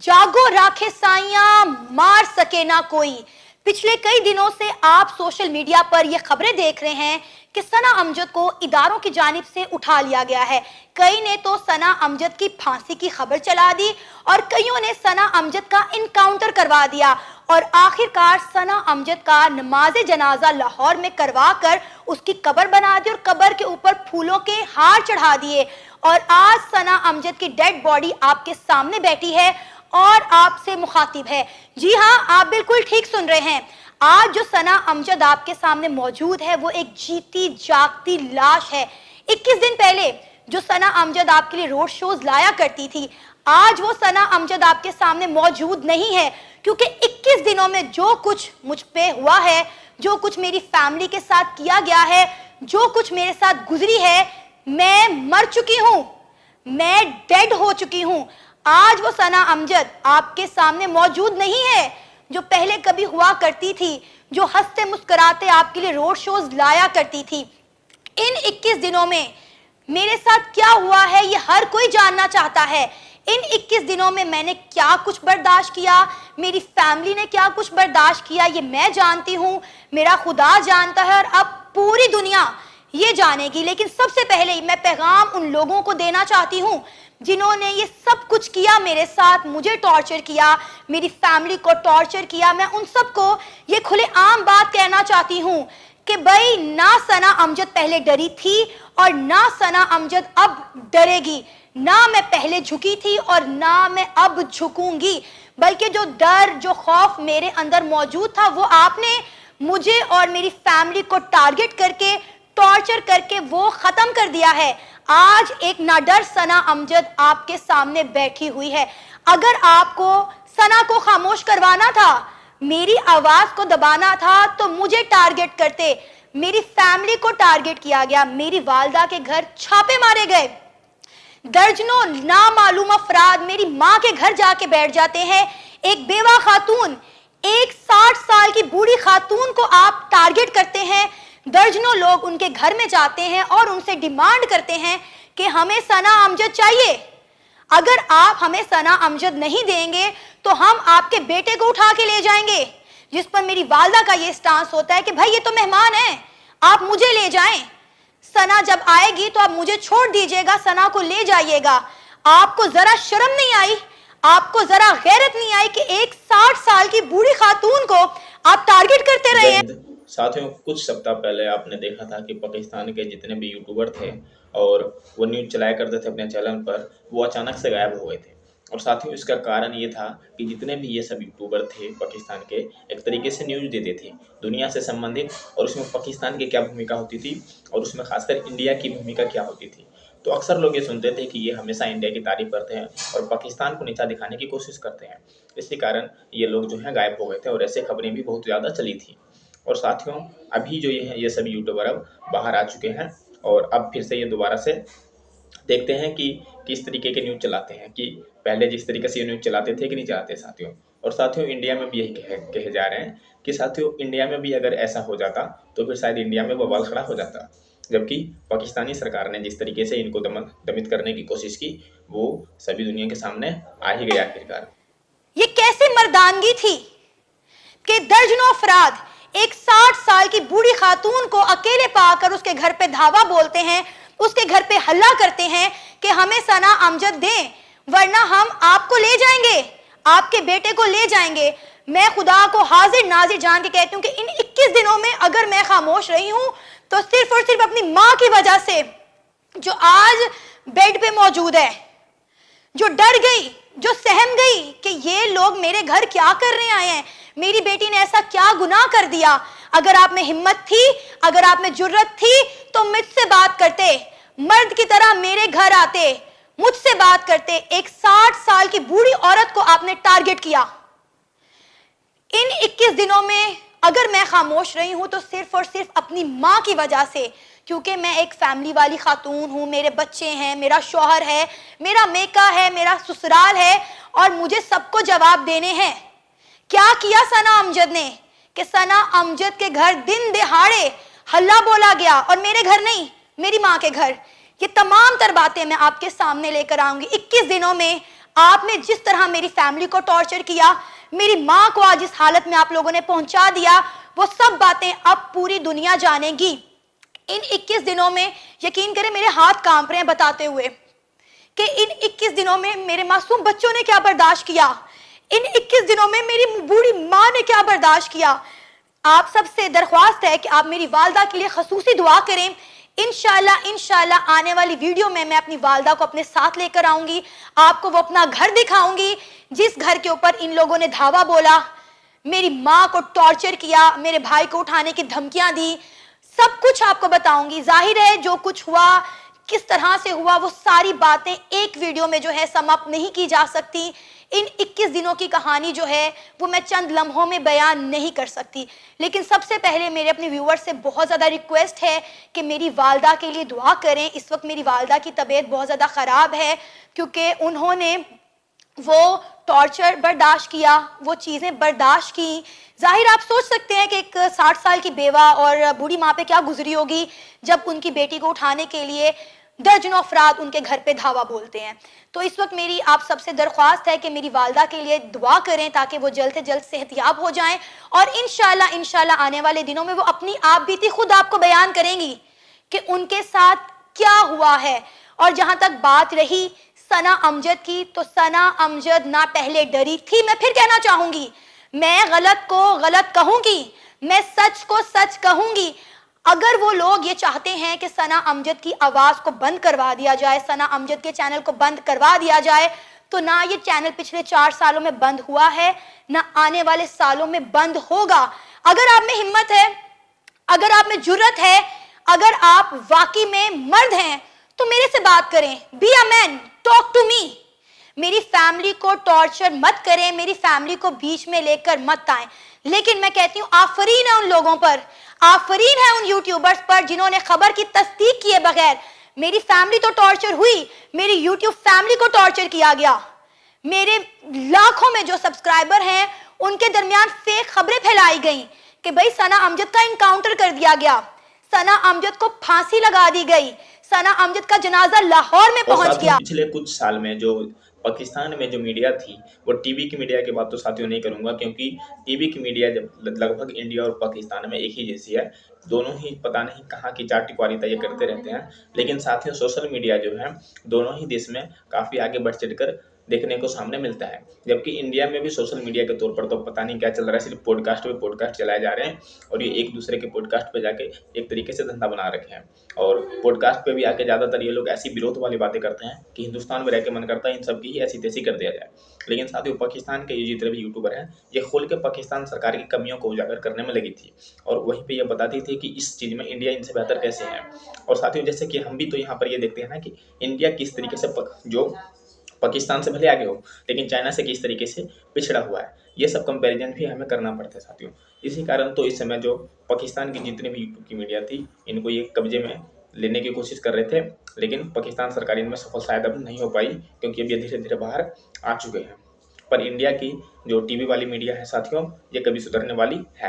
जागो राखे साइयां, मार सके ना कोई। पिछले कई दिनों से आप सोशल मीडिया पर यह खबरें देख रहे हैं कि सना अमजद को इदारों की जानिब से उठा लिया गया है। कई ने तो सना अमजद की फांसी की खबर चला दी और कईयों ने सना अमजद का इनकाउंटर करवा दिया और आखिरकार सना अमजद का नमाज जनाजा लाहौर में करवा कर उसकी कब्र बना दी और कब्र के ऊपर फूलों के हार चढ़ा दिए। और आज सना अमजद की डेड बॉडी आपके सामने बैठी है और आपसे मुखातिब है। जी हाँ, आप बिल्कुल ठीक सुन रहे हैं। आज जो सना अमजद आपके सामने मौजूद है वो एक जीती जागती लाश है। 21 दिन पहले जो सना अमजद आपके लिए रोड शोज लाया करती थी, आज वो सना अमजद आपके सामने मौजूद नहीं है, क्योंकि 21 दिनों में जो कुछ मुझ पे हुआ है, जो कुछ मेरी फैमिली के साथ किया गया है, जो कुछ मेरे साथ गुजरी है, मैं मर चुकी हूं, मैं डेड हो चुकी हूं। आज वो सना अमजद आपके सामने मौजूद नहीं है जो पहले कभी हुआ करती थी, जो हंसते मुस्कुराते आपके लिए रोड शोज लाया करती थी। इन 21 दिनों में मेरे साथ क्या हुआ है ये हर कोई जानना चाहता है। इन 21 दिनों में मैंने क्या कुछ बर्दाश्त किया, मेरी फैमिली ने क्या कुछ बर्दाश्त किया, ये मैं जानती हूँ, मेरा खुदा जानता है और अब पूरी दुनिया ये जानेगी। लेकिन सबसे पहले मैं पैगाम उन लोगों को देना चाहती हूँ जिन्होंने ये सब कुछ किया मेरे साथ, मुझे टॉर्चर किया, मेरी फैमिली को टॉर्चर किया। मैं उन सबको ये खुलेआम बात कहना चाहती हूँ कि भाई, ना सना अमजद पहले डरी थी और ना सना अमजद अब डरेगी। ना मैं पहले झुकी थी और ना मैं अब झुकूंगी, बल्कि जो डर, जो खौफ मेरे अंदर मौजूद था वो आपने मुझे और मेरी फैमिली को टारगेट करके, टॉर्चर करके वो खत्म कर दिया है। आज एक नाडर सना अमजद आपके सामने बैठी हुई है। अगर आपको सना को खामोश करवाना था, मेरी आवाज को दबाना था, तो मुझे टारगेट करते। मेरी फैमिली को टारगेट किया गया, मेरी वालदा के घर छापे मारे गए, दर्जनों नामालूम अफराद मेरी माँ के घर जाके बैठ जाते हैं। एक बेवा खातून, एक 60 साल की बूढ़ी खातून को आप टारगेट करते हैं। दर्जनों लोग उनके घर में जाते हैं और उनसे डिमांड करते हैं कि हमें सना अमजद चाहिए। अगर आप हमें सना अमजद नहीं देंगे तो हम आपके बेटे को उठा के ले जाएंगे। जिस पर मेरी वालदा का ये स्टांस होता है कि भाई ये तो मेहमान है, आप मुझे ले जाएं। सना जब आएगी तो आप मुझे छोड़ दीजिएगा, सना को ले जाइएगा। आपको जरा शर्म नहीं आई, आपको जरा गैरत नहीं आई कि एक 60 साल की बूढ़ी खातून को आप टारगेट करते रहे हैं। साथियों, कुछ सप्ताह पहले आपने देखा था कि पाकिस्तान के जितने भी यूट्यूबर थे और वो न्यूज़ चलाया करते थे अपने चैनल पर, वो अचानक से गायब हो गए थे। और साथियों, इसका कारण ये था कि जितने भी ये सब यूट्यूबर थे पाकिस्तान के, एक तरीके से न्यूज़ देते थे दुनिया से संबंधित, और उसमें पाकिस्तान की क्या भूमिका होती थी और उसमें खासकर इंडिया की भूमिका क्या होती थी। तो अक्सर लोग ये सुनते थे कि ये हमेशा इंडिया की तारीफ करते हैं और पाकिस्तान को नीचा दिखाने की कोशिश करते हैं। इसी कारण ये लोग जो है गायब हो गए थे और ऐसे खबरें भी बहुत ज़्यादा चली थी। और साथियों, अभी जो ये सभी यूट्यूबर अब बाहर आ चुके हैं और अब फिर से ये दोबारा से देखते हैं कि किस तरीके के न्यूज़ चलाते हैं, कि पहले जिस तरीके से ये न्यूज़ चलाते थे कि नहीं चलाते साथियों। और साथियों, इंडिया में भी यही कहे जा रहे हैं कि साथियों, इंडिया में भी अगर ऐसा हो जाता तो फिर शायद इंडिया में बवाल खड़ा हो जाता। जबकि पाकिस्तानी सरकार ने जिस तरीके से इनको दमित करने की कोशिश की, वो सभी दुनिया के सामने आ ही गया आखिरकार। ये कैसे मर्दानगी थी कि दर्जनों अफराद एक 60 साल की बूढ़ी खातून को अकेले पाकर उसके घर पे धावा बोलते हैं, उसके घर पे हल्ला करते हैं कि हमें सना अमजद दें वरना हम आपको ले जाएंगे, आपके बेटे को ले जाएंगे। मैं खुदा को हाजिर नाजिर जान के कहती हूँ कि इन 21 दिनों में अगर मैं खामोश रही हूँ तो सिर्फ और सिर्फ अपनी माँ की वजह से, जो आज बेड पे मौजूद है, जो डर गई, जो सहम गई कि ये लोग मेरे घर क्या करने आए हैं, मेरी बेटी ने ऐसा क्या गुनाह कर दिया। अगर आप में हिम्मत थी, अगर आप में जुर्रत थी तो मुझसे बात करते, मर्द की तरह मेरे घर आते, मुझसे बात करते। एक 60 साल की बूढ़ी औरत को आपने टारगेट किया। इन 21 दिनों में अगर मैं खामोश रही हूं तो सिर्फ और सिर्फ अपनी माँ की वजह से, क्योंकि मैं एक फैमिली वाली खातून हूं, मेरे बच्चे हैं, मेरा शौहर है, मेरा मेका है, मेरा ससुराल है और मुझे सबको जवाब देने हैं। क्या किया सना अमजद ने कि सना अमजद के घर दिन दिहाड़े हल्ला बोला गया और मेरे घर नहीं, मेरी माँ के घर। ये तमाम तर बातें मैं आपके सामने लेकर आऊंगी। 21 दिनों में आपने जिस तरह मेरी फैमिली को टॉर्चर किया, मेरी माँ को आज इस हालत में आप लोगों ने पहुंचा दिया, वो सब बातें अब पूरी दुनिया जानेगी। इन 21 दिनों में यकीन करें मेरे हाथ कांप रहे हैं बताते हुए कि इन 21 दिनों में मेरे मासूम बच्चों ने क्या बर्दाश्त किया, इन 21 दिनों में मेरी बूढ़ी माँ ने क्या बर्दाश्त किया। आप सबसे दरख्वास्त है कि आप मेरी वालदा के लिए खसूसी दुआ करें। इंशाल्लाह आने वाली वीडियो में मैं अपनी वालदा को अपने साथ लेकर आऊंगी, आपको वो अपना घर दिखाऊंगी जिस घर के ऊपर इन लोगों ने धावा बोला, मेरी माँ को टॉर्चर किया, मेरे भाई को उठाने की धमकियां दी, सब कुछ आपको बताऊंगी। जाहिर है जो कुछ हुआ, किस तरह से हुआ, वो सारी बातें एक वीडियो में जो है समाप्त नहीं की जा सकती। इन 21 दिनों की कहानी जो है वो मैं चंद लम्हों में बयान नहीं कर सकती। लेकिन सबसे पहले मेरे अपने व्यूअर्स से बहुत ज़्यादा रिक्वेस्ट है कि मेरी वालदा के लिए दुआ करें। इस वक्त मेरी वालदा की तबीयत बहुत ज़्यादा ख़राब है क्योंकि उन्होंने वो टॉर्चर बर्दाश्त किया, वो चीज़ें बर्दाश्त की। जाहिर आप सोच सकते हैं कि एक 60 साल की बेवा और बूढ़ी माँ पे क्या गुजरी होगी जब उनकी बेटी को उठाने के लिए दर्जनों अफराद उनके घर पे धावा बोलते हैं। तो इस वक्त मेरी आप सबसे दरख्वास्त है कि मेरी वालदा के लिए दुआ करें ताकि वो जल्द से जल्द सेहतयाब हो जाएं और इंशाल्लाह आने वाले दिनों में वो अपनी आप बीती खुद आपको बयान करेंगी कि उनके साथ क्या हुआ है। और जहां तक बात रही सना अमजद की, तो सना अमजद ना पहले डरी थी, मैं फिर कहना चाहूंगी, मैं गलत को गलत कहूंगी, मैं सच को सच कहूंगी। अगर वो लोग ये चाहते हैं कि सना अमजद की आवाज को बंद करवा दिया जाए, सना अमजद के चैनल को बंद करवा दिया जाए, तो ना ये चैनल पिछले 4 सालों में बंद हुआ है, ना आने वाले सालों में बंद होगा। अगर आप में हिम्मत है, अगर आप में जुर्रत है, अगर आप वाकई में मर्द हैं, तो मेरे से बात करें, be a man, talk to me. मेरी फैमिली को टॉर्चर मत करें, मेरी फैमिली को बीच में लेकर मत आए। लेकिन मैं कहती हूं आफरीन है उन लोगों पर, आफरीन है उन यूट्यूबर्स पर जिन्होंने खबर की तस्दीक किए बगैर, मेरी फैमिली तो टॉर्चर हुई, मेरी यूट्यूब फैमिली को टॉर्चर किया गया, मेरे लाखों में जो सब्सक्राइबर हैं उनके दरमियान फेक खबरें फैलाई गई कि भाई सना अमजद का इनकाउंटर कर दिया गया, सना अमजद को फांसी लगा दी गई, सना अमजद का जनाजा लाहौर में पहुंच गया। पिछले कुछ साल में जो पाकिस्तान में जो मीडिया थी, वो टीवी की मीडिया की बात तो साथियों नहीं करूंगा क्योंकि टीवी की मीडिया जब लगभग इंडिया और पाकिस्तान में एक ही जैसी है, दोनों ही पता नहीं कहाँ की चाटी क्वारिता ये करते रहते हैं। लेकिन साथियों सोशल मीडिया जो है दोनों ही देश में काफ़ी आगे बढ़ चढ़कर देखने को सामने मिलता है। जबकि इंडिया में भी सोशल मीडिया के तौर पर तो पता नहीं क्या चल रहा है, सिर्फ पॉडकास्ट पे पॉडकास्ट चलाए जा रहे हैं और ये एक दूसरे के पॉडकास्ट पे जाके एक तरीके से धंधा बना रखे हैं। और पॉडकास्ट पे भी आके ज़्यादातर ये लोग ऐसी विरोध वाली बातें करते हैं कि हिंदुस्तान में रह के मन करता है इन सब की ही ऐसी तैसी कर दिया जाए। लेकिन साथियों पाकिस्तान के ये जितने भी यूट्यूबर हैं ये खोल के पाकिस्तान सरकार की कमियों को उजागर करने में लगी थी और वहीं पे ये बताती थी कि इस चीज़ में इंडिया इनसे बेहतर कैसे है। और साथियों जैसे कि हम भी तो यहाँ पर ये देखते हैं ना कि इंडिया किस तरीके से जो पाकिस्तान से भले आगे हो लेकिन चाइना से किस तरीके से पिछड़ा हुआ है, ये सब कंपैरिजन भी हमें करना पड़ता है साथियों। इसी कारण तो इस समय जो पाकिस्तान की जितनी भी यूट्यूब की मीडिया थी इनको ये कब्जे में लेने की कोशिश कर रहे थे, लेकिन पाकिस्तान सरकार इनमें सफल शायद अब नहीं हो पाई क्योंकि अब ये धीरे धीरे बाहर आ चुके हैं। पर इंडिया की जो टीवी वाली मीडिया है साथियों ये कभी सुधरने वाली है।